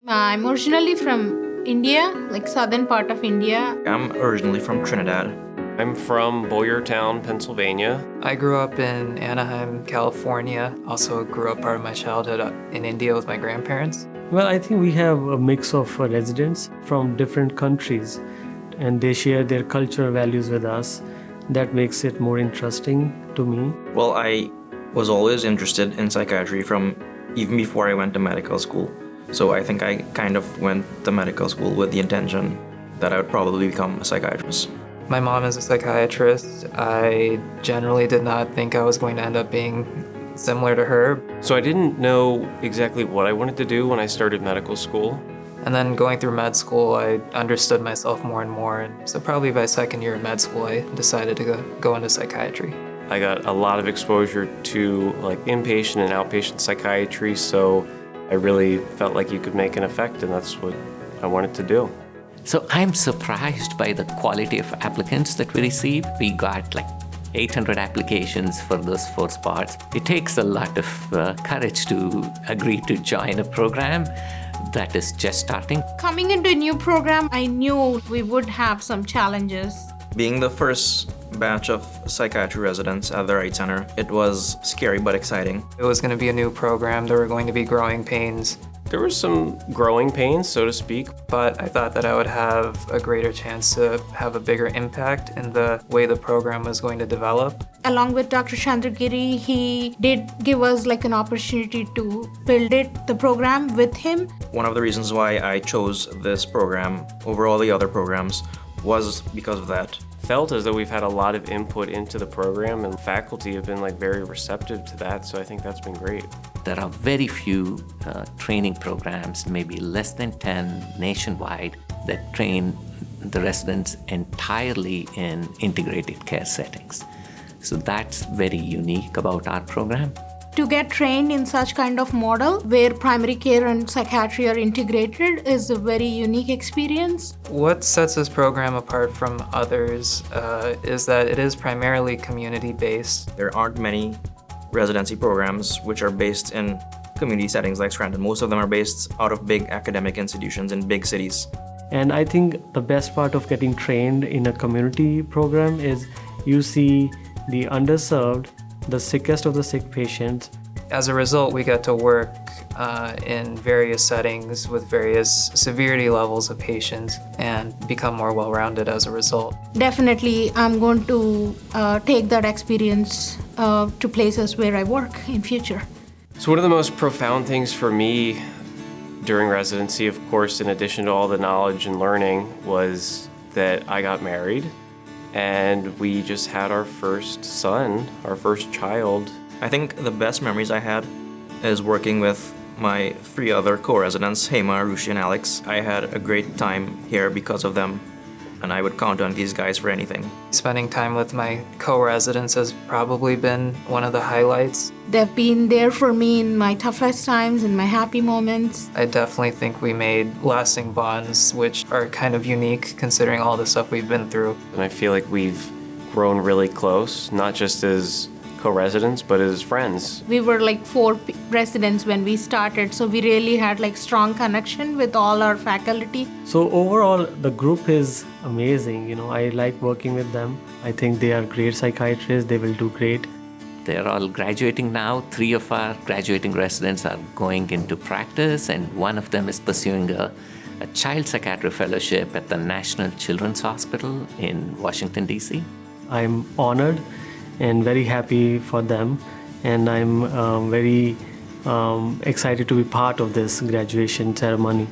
I'm originally from India, like southern part of India. I'm originally from Trinidad. I'm from Boyertown, Pennsylvania. I grew up in Anaheim, California. Also grew up part of my childhood in India with my grandparents. Well, I think we have a mix of residents from different countries, and they share their cultural values with us. That makes it more interesting to me. Well, I was always interested in psychiatry from even before I went to medical school. So I think I kind of went to medical school with the intention that I would probably become a psychiatrist. My mom is a psychiatrist. I generally did not think I was going to end up being similar to her. So I didn't know exactly what I wanted to do when I started medical school. And then going through med school, I understood myself more and more. And so probably by second year of med school, I decided to go into psychiatry. I got a lot of exposure to like inpatient and outpatient psychiatry, so I really felt like you could make an effect, and that's what I wanted to do. So I'm surprised by the quality of applicants that we received. We got like 800 applications for those 4 spots. It takes a lot of courage to agree to join a program that is just starting. Coming into a new program, I knew we would have some challenges. Being the first batch of psychiatry residents at the Wright Center, it was scary but exciting. It was going to be a new program. There were going to be growing pains. There were some growing pains, so to speak. But I thought that I would have a greater chance to have a bigger impact in the way the program was going to develop. Along with Dr. Chandragiri, he did give us like an opportunity to build the program with him. One of the reasons why I chose this program over all the other programs was because of that. Felt as though we've had a lot of input into the program, and faculty have been like very receptive to that, so I think that's been great. There are very few training programs, maybe less than 10 nationwide, that train the residents entirely in integrated care settings. So that's very unique about our program. To get trained in such kind of model where primary care and psychiatry are integrated is a very unique experience. What sets this program apart from others is that it is primarily community-based. There aren't many residency programs which are based in community settings like Scranton. Most of them are based out of big academic institutions in big cities. And I think the best part of getting trained in a community program is you see the underserved, the sickest of the sick patients. As a result, we get to work in various settings with various severity levels of patients and become more well-rounded as a result. Definitely, I'm going to take that experience to places where I work in future. So one of the most profound things for me during residency, of course, in addition to all the knowledge and learning, was that I got married and we just had our first son, our first child. I think the best memories I had is working with my 3 other co-residents, Hema, Rushi, and Alex. I had a great time here because of them, and I would count on these guys for anything. Spending time with my co-residents has probably been one of the highlights. They've been there for me in my toughest times, in my happy moments. I definitely think we made lasting bonds, which are kind of unique considering all the stuff we've been through. And I feel like we've grown really close, not just as co-residents, but as friends. We were like 4 residents when we started, so we really had like strong connection with all our faculty. So overall, the group is amazing. You know, I like working with them. I think they are great psychiatrists. They will do great. They're all graduating now. 3 of our graduating residents are going into practice, and one of them is pursuing a child psychiatry fellowship at the National Children's Hospital in Washington, D.C. I'm honored and very happy for them, and I'm very excited to be part of this graduation ceremony.